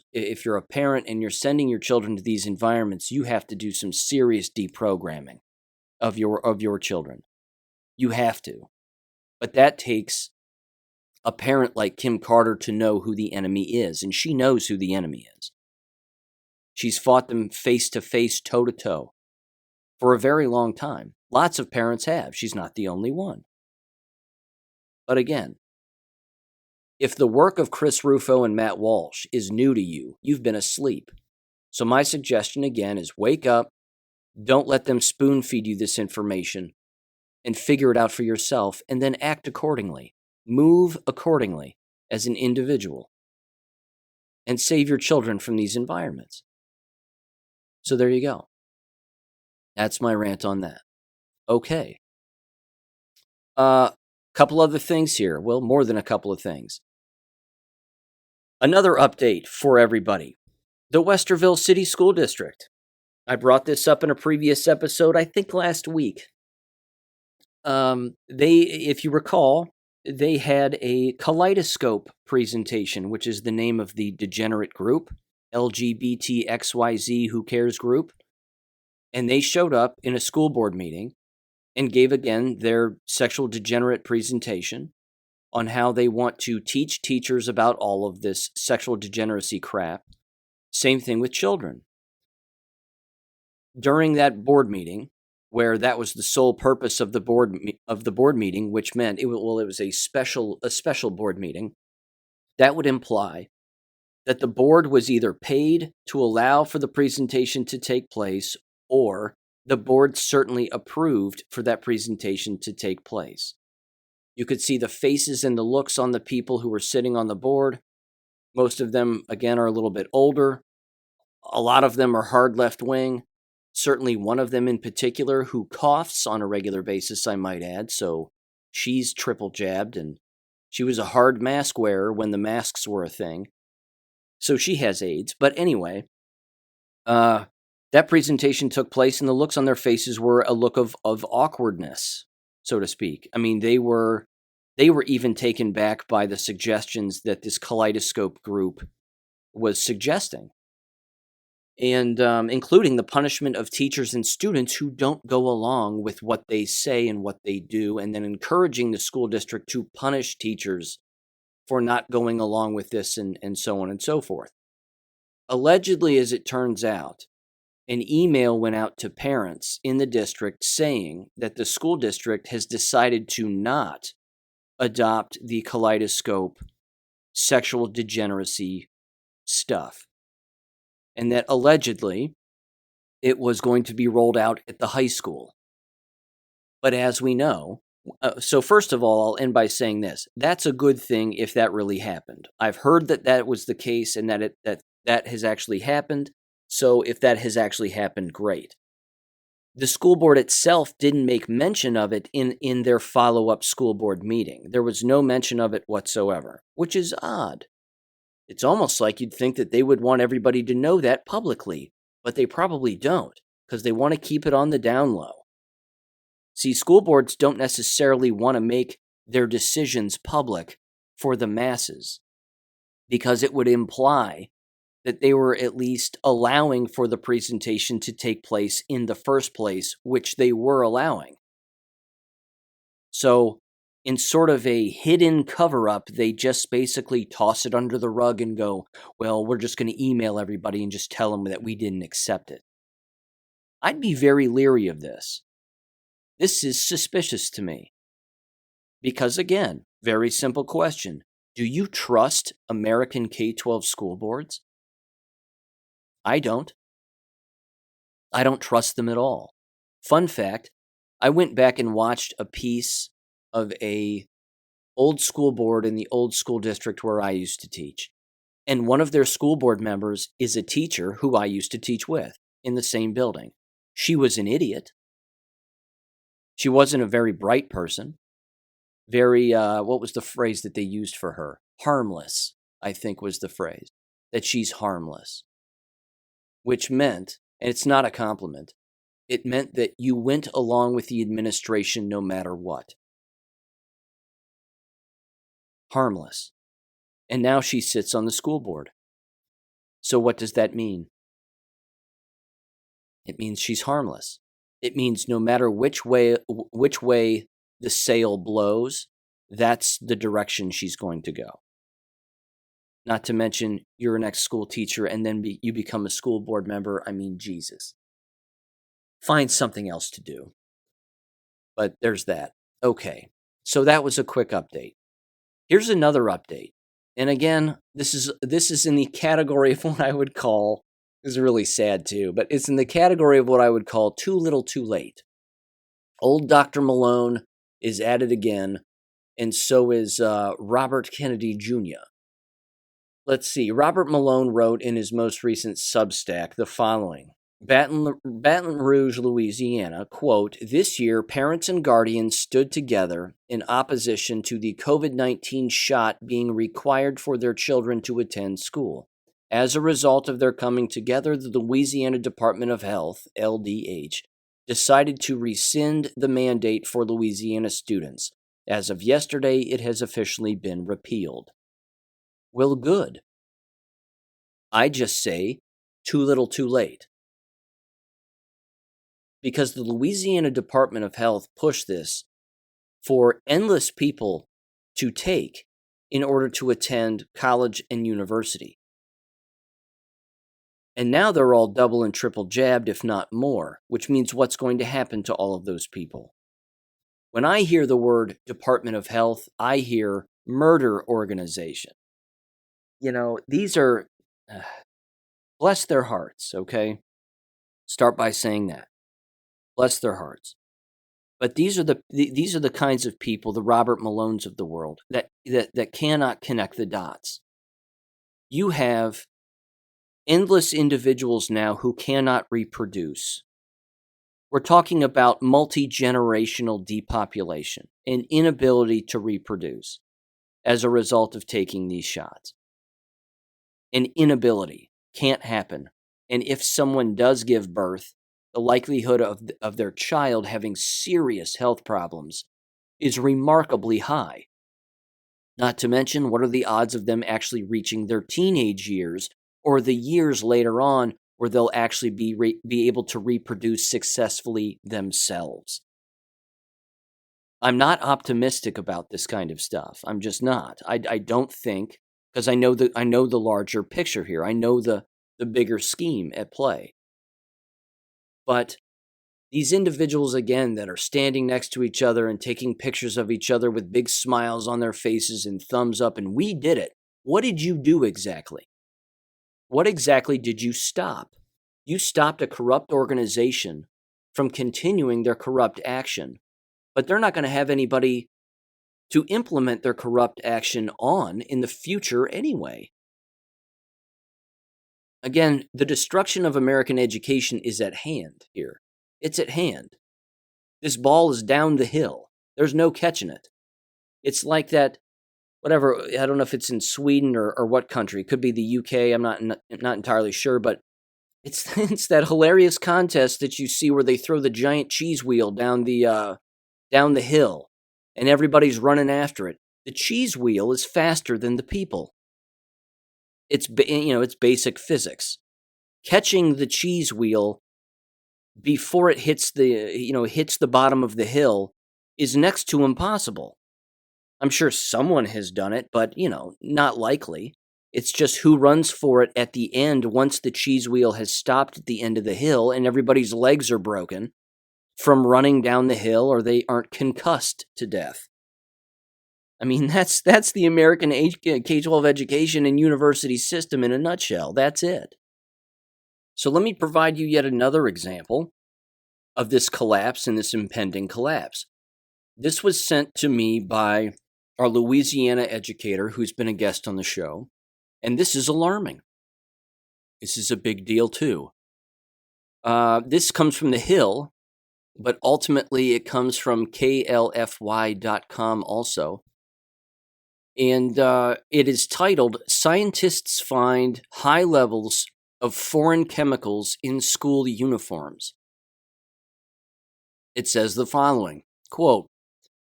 a parent and you're sending your children to these environments, you have to do some serious deprogramming of your children. You have to. But that takes a parent like Kim Carter to know who the enemy is, and she knows who the enemy is. She's fought them face to face, toe to toe, for a very long time. Lots of parents have. She's not the only one. But again, if the work of Chris Rufo and Matt Walsh is new to you, you've been asleep. So my suggestion again is wake up, don't let them spoon feed you this information, and figure it out for yourself, and then act accordingly. Move accordingly as an individual, and save your children from these environments. So there you go. That's my rant on that. Okay. Couple other things here. Well, more than a couple of things. Another update for everybody. The Westerville City School District. I brought this up in a previous episode, I think last week. If you recall, they had a kaleidoscope presentation, which is the name of the degenerate group, LGBTXYZ Who Cares group. And they showed up in a school board meeting and gave again their sexual degenerate presentation on how they want to teach teachers about all of this sexual degeneracy crap. Same thing with children. During that board meeting, where that was the sole purpose of the board meeting, which meant it was a special board meeting, that would imply that the board was either paid to allow for the presentation to take place, or the board certainly approved for that presentation to take place. You could see the faces and the looks on the people who were sitting on the board. Most of them, again, are a little bit older. A lot of them are hard left wing. Certainly one of them in particular who coughs on a regular basis, I might add. So she's triple jabbed, and she was a hard mask wearer when the masks were a thing. So she has AIDS. But anyway, that presentation took place, and the looks on their faces were a look of awkwardness, so to speak. I mean, they were even taken back by the suggestions that this kaleidoscope group was suggesting, and including the punishment of teachers and students who don't go along with what they say and what they do, and then encouraging the school district to punish teachers for not going along with this, and so on and so forth. Allegedly, as it turns out, an email went out to parents in the district saying that the school district has decided to not adopt the kaleidoscope sexual degeneracy stuff, and that allegedly it was going to be rolled out at the high school. But as we know, so first of all, I'll end by saying this. That's a good thing if that really happened. I've heard that was the case, and that has actually happened. So if that has actually happened, great. The school board itself didn't make mention of it in their follow-up school board meeting. There was no mention of it whatsoever, which is odd. It's almost like you'd think that they would want everybody to know that publicly, but they probably don't, because they want to keep it on the down low. See, school boards don't necessarily want to make their decisions public for the masses, because it would imply that they were at least allowing for the presentation to take place in the first place, which they were allowing. So, in sort of a hidden cover-up, they just basically toss it under the rug and go, well, we're just going to email everybody and just tell them that we didn't accept it. I'd be very leery of this. This is suspicious to me. Because again, very simple question. Do you trust American K12 school boards? I don't. I don't trust them at all. Fun fact, I went back and watched a piece of a old school board in the old school district where I used to teach. And one of their school board members is a teacher who I used to teach with in the same building. She was an idiot. She wasn't a very bright person. Very, what was the phrase that they used for her? Harmless, I think was the phrase. That she's harmless. Which meant, and it's not a compliment, it meant that you went along with the administration no matter what. Harmless. And now she sits on the school board. So what does that mean? It means she's harmless. It means no matter which way the sail blows, that's the direction she's going to go. Not to mention, you're an ex-school teacher, and then you become a school board member. I mean, Jesus. Find something else to do. But there's that. Okay, so that was a quick update. Here's another update. And again, this is in the category of what I would call, this is really sad too, but it's in the category of what I would call too little too late. Old Dr. Malone is at it again, and so is Robert Kennedy Jr. Let's see. Robert Malone wrote in his most recent Substack the following. Baton Rouge, Louisiana, quote, "This year, parents and guardians stood together in opposition to the COVID-19 shot being required for their children to attend school. As a result of their coming together, the Louisiana Department of Health, LDH, decided to rescind the mandate for Louisiana students. As of yesterday, it has officially been repealed." Well, good. I just say, too little too late. Because the Louisiana Department of Health pushed this for endless people to take in order to attend college and university. And now they're all double and triple jabbed, if not more, which means what's going to happen to all of those people? When I hear the word Department of Health, I hear murder organization. You know, these are, bless their hearts, okay? Start by saying that. Bless their hearts. But these are the kinds of people, the Robert Malones of the world, that cannot connect the dots. You have endless individuals now who cannot reproduce. We're talking about multi-generational depopulation, an inability to reproduce as a result of taking these shots. An inability can't happen. And if someone does give birth, the likelihood of their child having serious health problems is remarkably high. Not to mention, what are the odds of them actually reaching their teenage years or the years later on where they'll actually be able to reproduce successfully themselves? I'm not optimistic about this kind of stuff. I'm just not. I don't think, because I know the larger picture here. I know the bigger scheme at play. But these individuals, again, that are standing next to each other and taking pictures of each other with big smiles on their faces and thumbs up, and we did it. What did you do exactly? What exactly did you stop? You stopped a corrupt organization from continuing their corrupt action, but they're not going to have anybody to implement their corrupt action on in the future anyway. Again, the destruction of American education is at hand here. It's at hand. This ball is down the hill. There's no catching it. It's like that, whatever, I don't know if it's in Sweden or what country. It could be the UK, I'm not entirely sure, but it's that hilarious contest that you see where they throw the giant cheese wheel down the hill, and everybody's running after it. The cheese wheel is faster than the people. It's basic physics. Catching the cheese wheel before it hits the bottom of the hill is next to impossible. I'm sure someone has done it, but, not likely. It's just who runs for it at the end once the cheese wheel has stopped at the end of the hill and everybody's legs are broken from running down the hill, or they aren't concussed to death. I mean, that's the American K12 education and university system in a nutshell. That's it. So let me provide you yet another example of this collapse and this impending collapse. This was sent to me by our Louisiana educator who's been a guest on the show, and this is alarming. This is a big deal too. This comes from The Hill, but ultimately it comes from klfy.com also. And it is titled, "Scientists Find High Levels of Foreign Chemicals in School Uniforms." It says the following, quote,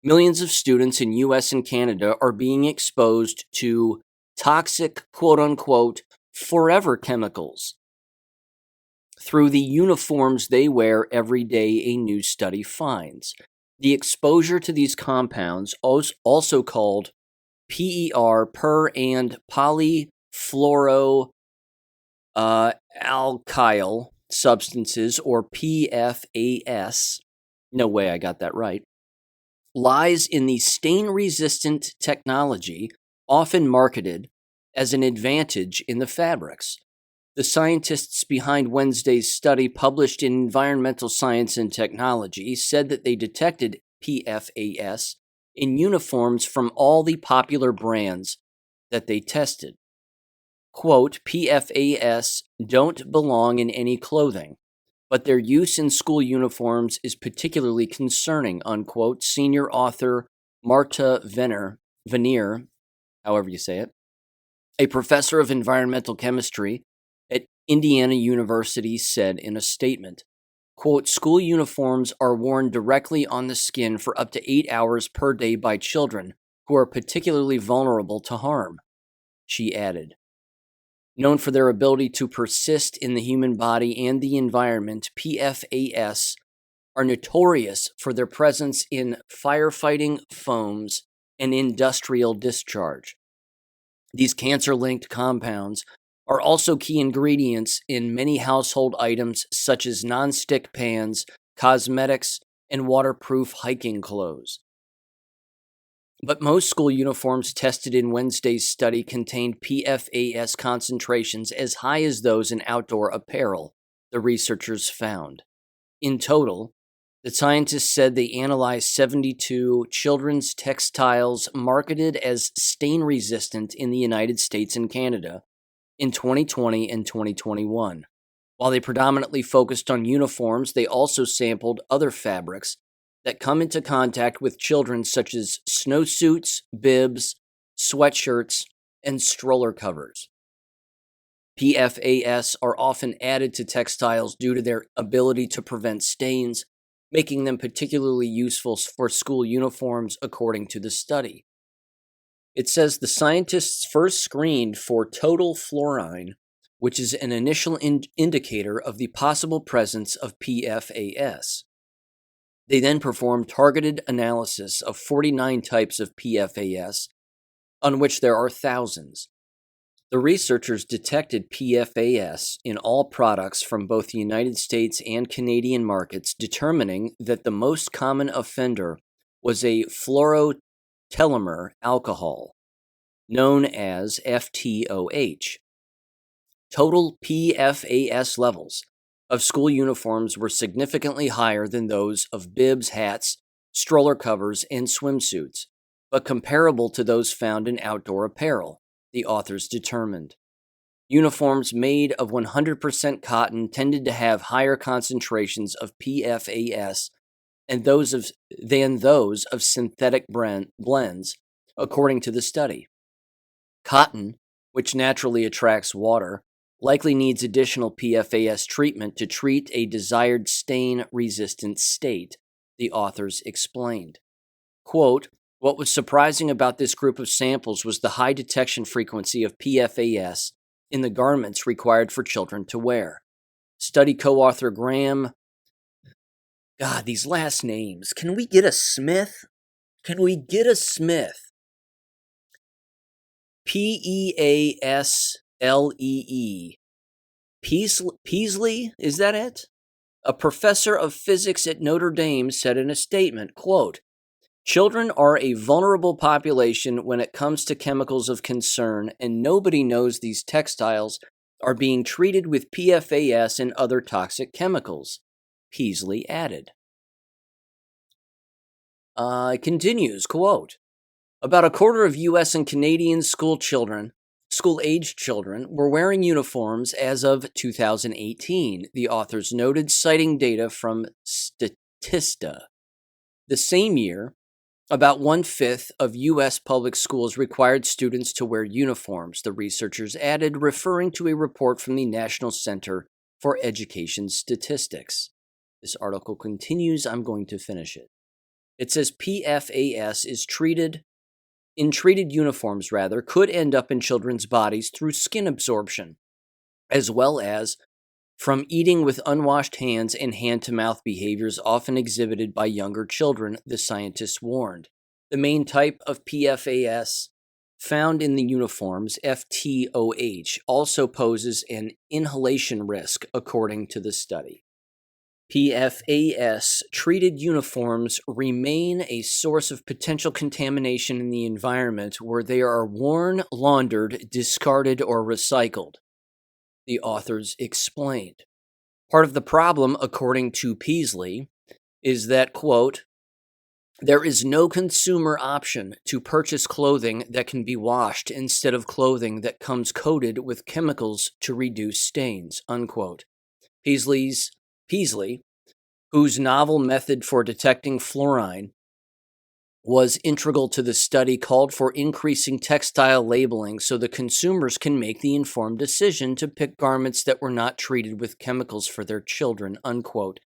"Millions of students in U.S. and Canada are being exposed to toxic, quote-unquote, forever chemicals through the uniforms they wear every day, a new study finds. The exposure to these compounds, also called PER, per and polyfluoroalkyl substances, or PFAS, no way I got that right, lies in the stain-resistant technology often marketed as an advantage in the fabrics. The scientists behind Wednesday's study, published in Environmental Science and Technology, said that they detected PFAS in uniforms from all the popular brands that they tested. Quote, PFAS don't belong in any clothing, but their use in school uniforms is particularly concerning, unquote, senior author Marta Venier, however you say it, a professor of environmental chemistry at Indiana University, said in a statement. Quote, school uniforms are worn directly on the skin for up to 8 hours per day by children who are particularly vulnerable to harm, she added. Known for their ability to persist in the human body and the environment, PFAS are notorious for their presence in firefighting foams and industrial discharge. These cancer-linked compounds are also key ingredients in many household items such as non-stick pans, cosmetics, and waterproof hiking clothes. But most school uniforms tested in Wednesday's study contained PFAS concentrations as high as those in outdoor apparel, the researchers found. In total, the scientists said they analyzed 72 children's textiles marketed as stain-resistant in the United States and Canada in 2020 and 2021. While they predominantly focused on uniforms, they also sampled other fabrics that come into contact with children, such as snowsuits, bibs, sweatshirts, and stroller covers. PFAS are often added to textiles due to their ability to prevent stains, making them particularly useful for school uniforms, according to the study. It says the scientists first screened for total fluorine, which is an initial indicator of the possible presence of PFAS. They then performed targeted analysis of 49 types of PFAS, on which there are thousands. The researchers detected PFAS in all products from both the United States and Canadian markets, determining that the most common offender was a fluorotelmer alcohol, known as FTOH. Total PFAS levels of school uniforms were significantly higher than those of bibs, hats, stroller covers, and swimsuits, but comparable to those found in outdoor apparel, the authors determined. Uniforms made of 100% cotton tended to have higher concentrations of PFAS than those of synthetic blends, according to the study. Cotton, which naturally attracts water, likely needs additional PFAS treatment to treat a desired stain-resistant state, the authors explained. Quote, what was surprising about this group of samples was the high detection frequency of PFAS in the garments required for children to wear. Study co-author Graham... God, these last names. Can we get a Smith? Can we get a Smith? Peaslee. Peaslee, is that it? A professor of physics at Notre Dame said in a statement, quote, children are a vulnerable population when it comes to chemicals of concern, and nobody knows these textiles are being treated with PFAS and other toxic chemicals, Peaslee added. It continues, quote, about a quarter of U.S. and Canadian school-aged children were wearing uniforms as of 2018, the authors noted, citing data from Statista. The same year, about 1/5 of U.S. public schools required students to wear uniforms, the researchers added, referring to a report from the National Center for Education Statistics. This article continues. I'm going to finish it. It says PFAS is treated in treated uniforms, could end up in children's bodies through skin absorption, as well as from eating with unwashed hands and hand-to-mouth behaviors often exhibited by younger children, the scientists warned. The main type of PFAS found in the uniforms, FTOH, also poses an inhalation risk, according to the study. PFAS-treated uniforms remain a source of potential contamination in the environment where they are worn, laundered, discarded, or recycled, the authors explained. Part of the problem, according to Peasley, is that, quote, there is no consumer option to purchase clothing that can be washed instead of clothing that comes coated with chemicals to reduce stains, unquote. Peasley, whose novel method for detecting fluorine was integral to the study, called for increasing textile labeling so the consumers can make the informed decision to pick garments that were not treated with chemicals for their children, unquote.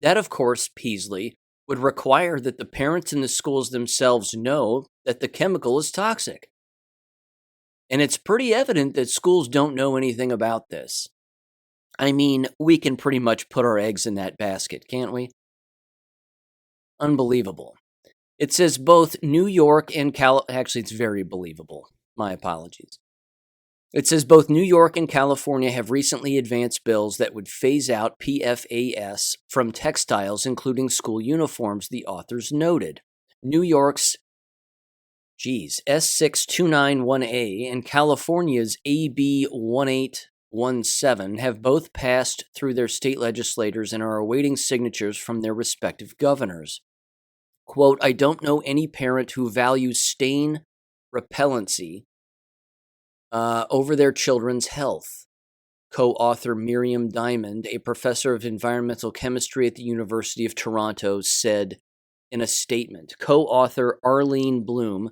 That, of course, Peasley, would require that the parents and the schools themselves know that the chemical is toxic. And it's pretty evident that schools don't know anything about this. I mean, we can pretty much put our eggs in that basket, can't we? Unbelievable. It says both New York and actually, it's very believable. My apologies. It says both New York and California have recently advanced bills that would phase out PFAS from textiles, including school uniforms, the authors noted. New York's S6291A and California's AB 1817 have both passed through their state legislators and are awaiting signatures from their respective governors. Quote, I don't know any parent who values stain repellency over their children's health. Co-author Miriam Diamond, a professor of environmental chemistry at the University of Toronto, said in a statement. Co-author Arlene Bloom,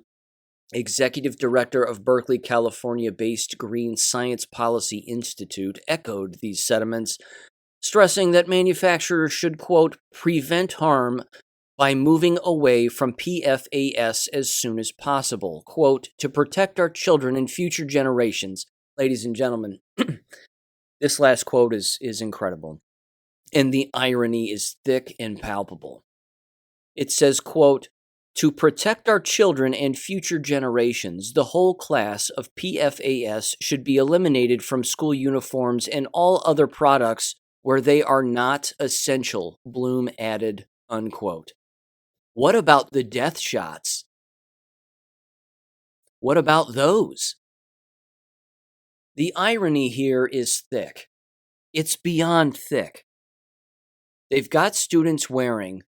executive director of Berkeley, California-based Green Science Policy Institute, echoed these sentiments, stressing that manufacturers should, quote, prevent harm by moving away from PFAS as soon as possible, quote, to protect our children and future generations. Ladies and gentlemen, this last quote is incredible, and the irony is thick and palpable. It says, quote, to protect our children and future generations, the whole class of PFAS should be eliminated from school uniforms and all other products where they are not essential, Bloom added, unquote. What about the death shots? What about those? The irony here is thick. It's beyond thick. They've got students wearing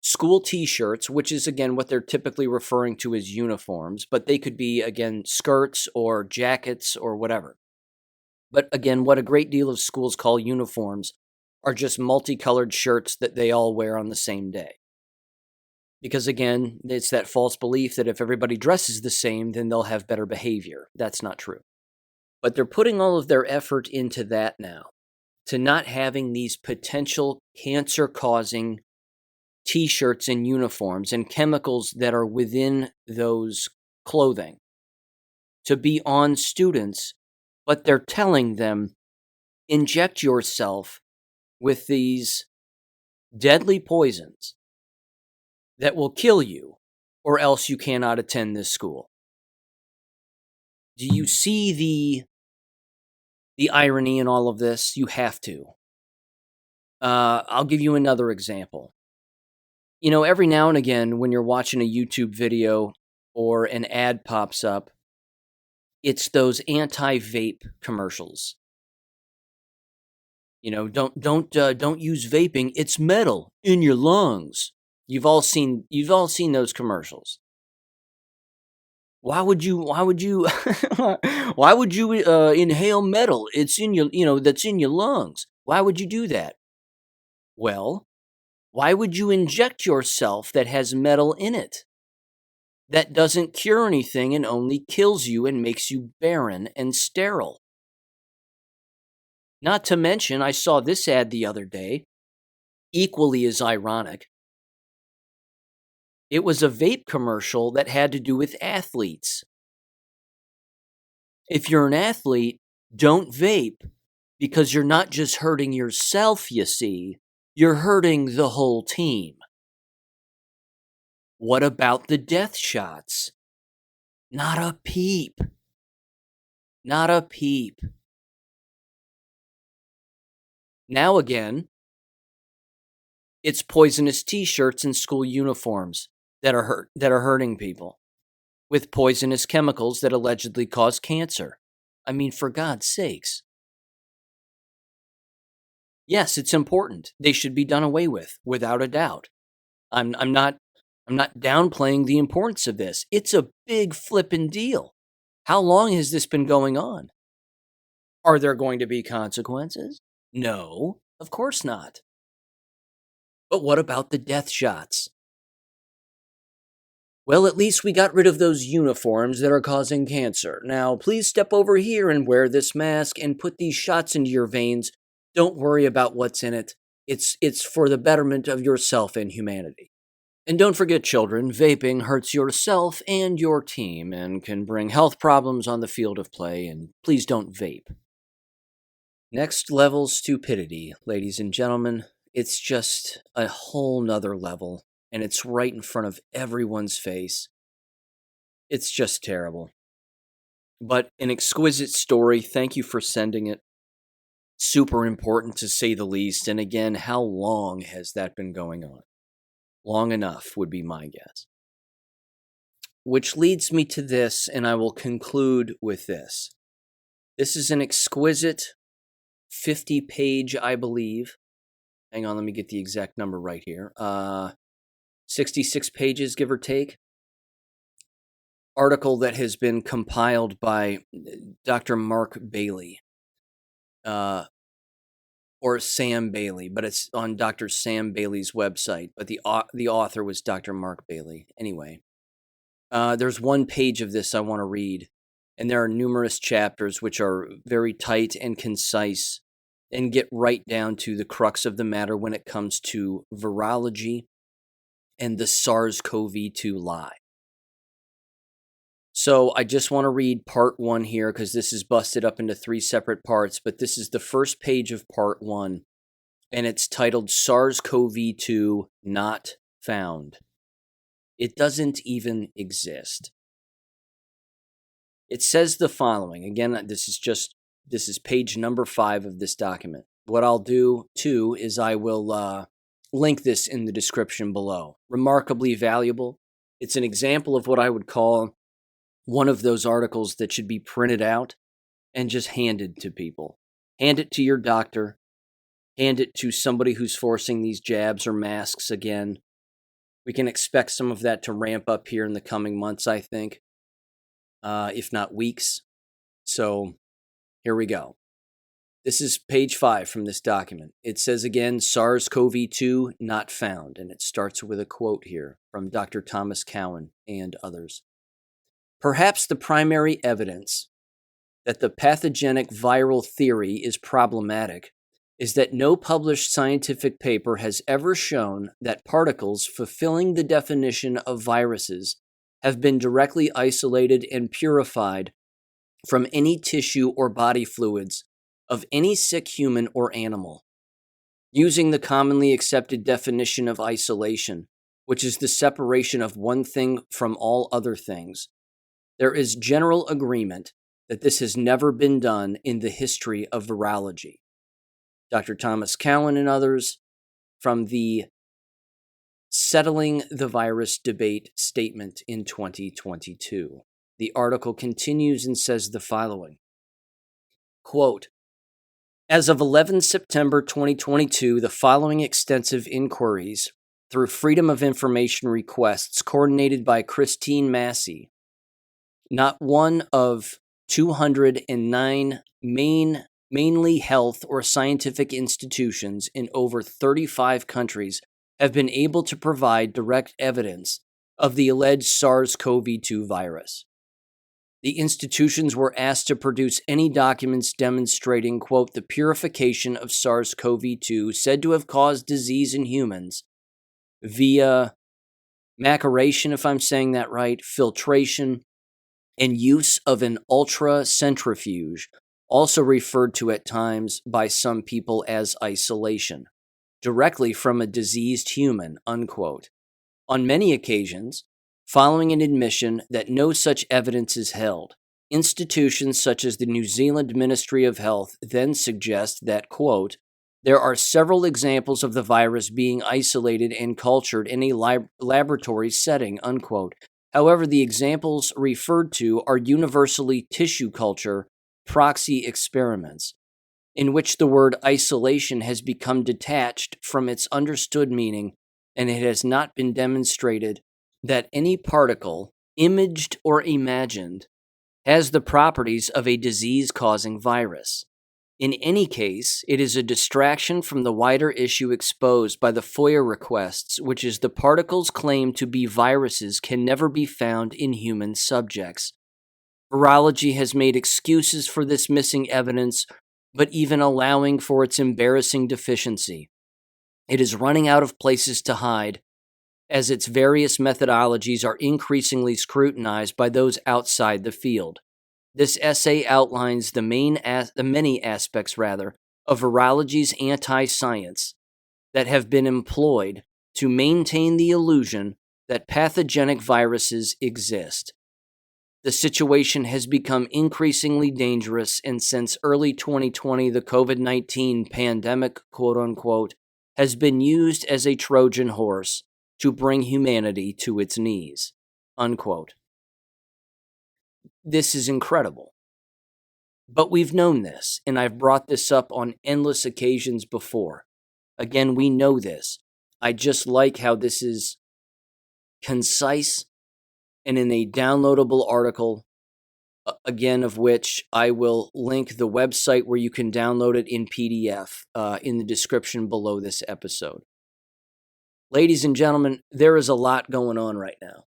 school t-shirts, which is, again, what they're typically referring to as uniforms, but they could be, again, skirts or jackets or whatever. But, again, what a great deal of schools call uniforms are just multicolored shirts that they all wear on the same day. Because, again, it's that false belief that if everybody dresses the same, then they'll have better behavior. That's not true. But they're putting all of their effort into that now, to not having these potential cancer-causing t-shirts and uniforms and chemicals that are within those clothing to be on students, but they're telling them, inject yourself with these deadly poisons that will kill you, or else you cannot attend this school. Do you see the irony in all of this? You have to. I'll give you another example. You know, every now and again, when you're watching a YouTube video or an ad pops up, it's those anti-vape commercials. You know, don't use vaping. It's metal in your lungs. You've all seen those commercials. Why would you why would you inhale metal? It's in your, that's in your lungs. Why would you do that? Well, why would you inject yourself that has metal in it? That doesn't cure anything and only kills you and makes you barren and sterile. Not to mention, I saw this ad the other day, equally as ironic. It was a vape commercial that had to do with athletes. If you're an athlete, don't vape because you're not just hurting yourself, you see, you're hurting the whole team. What about the death shots? Not a peep. Not a peep. Now again, it's poisonous t-shirts and school uniforms that are hurting people with poisonous chemicals that allegedly cause cancer. I mean, for God's sakes. Yes, it's important. They should be done away with, without a doubt. I'm not downplaying the importance of this. It's a big flippin' deal. How long has this been going on? Are there going to be consequences? No, of course not. But what about the death shots? Well, at least we got rid of those uniforms that are causing cancer. Now, please step over here and wear this mask and put these shots into your veins. Don't worry about what's in it. It's for the betterment of yourself and humanity. And don't forget, children, vaping hurts yourself and your team and can bring health problems on the field of play, and please don't vape. Next level stupidity, ladies and gentlemen. It's just a whole nother level, and it's right in front of everyone's face. It's just terrible. But an exquisite story. Thank you for sending it. Super important, to say the least. And again, how long has that been going on? Long enough would be my guess. Which leads me to this, and I will conclude with this. This is an exquisite 50-page, I believe. Hang on, let me get the exact number right here. 66 pages, give or take. Article that has been compiled by Dr. Mark Bailey. Or Sam Bailey, but it's on Dr. Sam Bailey's website. But the author was Dr. Mark Bailey. Anyway, there's one page of this I want to read, and there are numerous chapters which are very tight and concise and get right down to the crux of the matter when it comes to virology and the SARS-CoV-2 lie. So I just want to read part 1 here because this is busted up into 3 separate parts, but this is the first page of part 1, and it's titled SARS-CoV-2 Not Found. It doesn't even exist. It says the following. Again, this is page number 5 of this document. What I'll do, too, is I will link this in the description below. Remarkably valuable. It's an example of what I would call one of those articles that should be printed out and just handed to people. Hand it to your doctor. Hand it to somebody who's forcing these jabs or masks again. We can expect some of that to ramp up here in the coming months, I think, if not weeks. So here we go. This is page 5 from this document. It says again, SARS-CoV-2 not found, and it starts with a quote here from Dr. Thomas Cowan and others. Perhaps the primary evidence that the pathogenic viral theory is problematic is that no published scientific paper has ever shown that particles fulfilling the definition of viruses have been directly isolated and purified from any tissue or body fluids of any sick human or animal. Using the commonly accepted definition of isolation, which is the separation of one thing from all other things, there is general agreement that this has never been done in the history of virology. Dr. Thomas Cowan and others from the Settling the Virus Debate statement in 2022. The article continues and says the following. Quote, as of 11 September 2022, the following extensive inquiries through Freedom of Information requests coordinated by Christine Massey, not one of 209 mainly health or scientific institutions in over 35 countries have been able to provide direct evidence of the alleged SARS-CoV-2 virus. The institutions were asked to produce any documents demonstrating, quote, the purification of SARS-CoV-2 said to have caused disease in humans via maceration, if I'm saying that right, filtration, and use of an ultracentrifuge, also referred to at times by some people as isolation, directly from a diseased human, unquote. On many occasions, following an admission that no such evidence is held, institutions such as the New Zealand Ministry of Health then suggest that, quote, there are several examples of the virus being isolated and cultured in a laboratory setting, unquote. However, the examples referred to are universally tissue culture proxy experiments, in which the word isolation has become detached from its understood meaning, and it has not been demonstrated that any particle, imaged or imagined, has the properties of a disease-causing virus. In any case, it is a distraction from the wider issue exposed by the FOIA requests, which is the particles claimed to be viruses can never be found in human subjects. Virology has made excuses for this missing evidence, but even allowing for its embarrassing deficiency. It is running out of places to hide, as its various methodologies are increasingly scrutinized by those outside the field. This essay outlines the many aspects of virology's anti-science that have been employed to maintain the illusion that pathogenic viruses exist. The situation has become increasingly dangerous, and since early 2020, the COVID-19 pandemic, quote-unquote, has been used as a Trojan horse to bring humanity to its knees, unquote. This is incredible. But we've known this, and I've brought this up on endless occasions before. Again, we know this. I just like how this is concise and in a downloadable article, again, of which I will link the website where you can download it in PDF in the description below this episode. Ladies and gentlemen, there is a lot going on right now.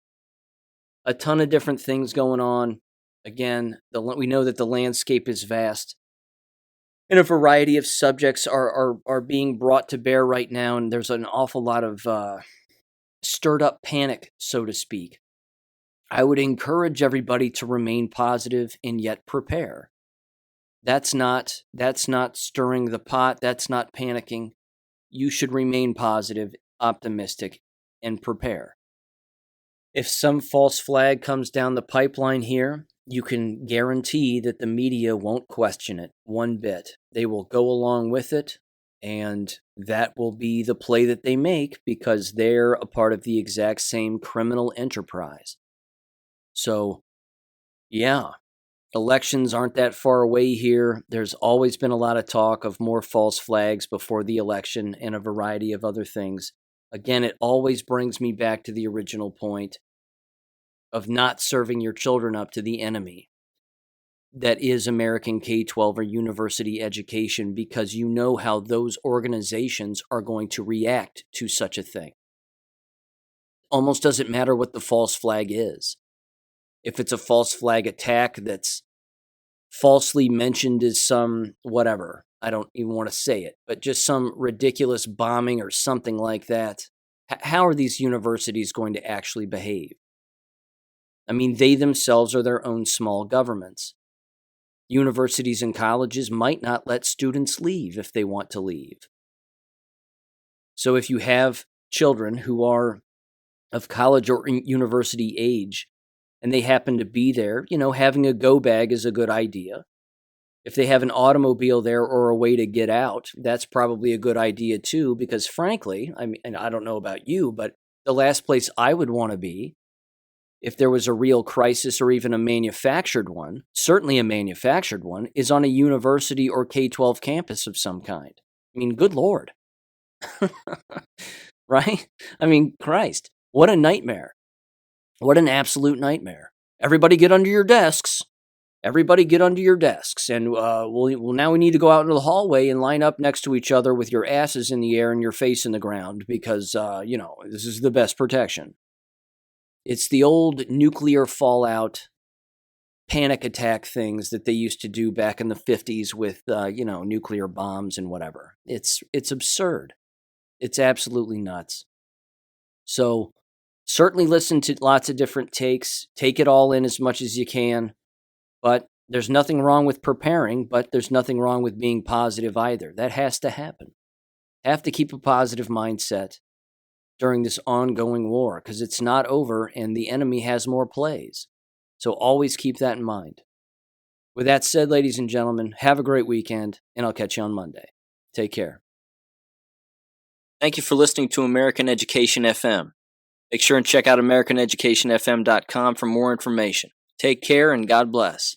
A ton of different things going on. Again, we know that the landscape is vast, and a variety of subjects are being brought to bear right now, and there's an awful lot of stirred up panic, so to speak. I would encourage everybody to remain positive and yet prepare. That's not stirring the pot. That's not panicking. You should remain positive, optimistic, and prepare. If some false flag comes down the pipeline here, you can guarantee that the media won't question it one bit. They will go along with it, and that will be the play that they make because they're a part of the exact same criminal enterprise. So, yeah, elections aren't that far away here. There's always been a lot of talk of more false flags before the election and a variety of other things. Again, it always brings me back to the original point of not serving your children up to the enemy that is American K12 or university education, because you know how those organizations are going to react to such a thing. Almost doesn't matter what the false flag is. If it's a false flag attack that's falsely mentioned as some whatever, I don't even want to say it, but just some ridiculous bombing or something like that, how are these universities going to actually behave? I mean, they themselves are their own small governments. Universities and colleges might not let students leave if they want to leave. So if you have children who are of college or university age and they happen to be there, having a go bag is a good idea. If they have an automobile there or a way to get out, that's probably a good idea too, because frankly, and I don't know about you, but the last place I would want to be if there was a real crisis or even a manufactured one, certainly a manufactured one, is on a university or K-12 campus of some kind. I mean, good Lord. Right? I mean, Christ, what a nightmare. What an absolute nightmare. Everybody get under your desks. Everybody get under your desks. And well, now we need to go out into the hallway and line up next to each other with your asses in the air and your face in the ground because, this is the best protection. It's the old nuclear fallout panic attack things that they used to do back in the 50s with, nuclear bombs and whatever. It's absurd. It's absolutely nuts. So Certainly listen to lots of different takes. Take it all in as much as you can. But there's nothing wrong with preparing, but there's nothing wrong with being positive either. That has to happen. Have to keep a positive mindset during this ongoing war because it's not over and the enemy has more plays. So always keep that in mind. With that said, ladies and gentlemen, have a great weekend, and I'll catch you on Monday. Take care. Thank you for listening to American Education FM. Make sure and check out AmericanEducationFM.com for more information. Take care and God bless.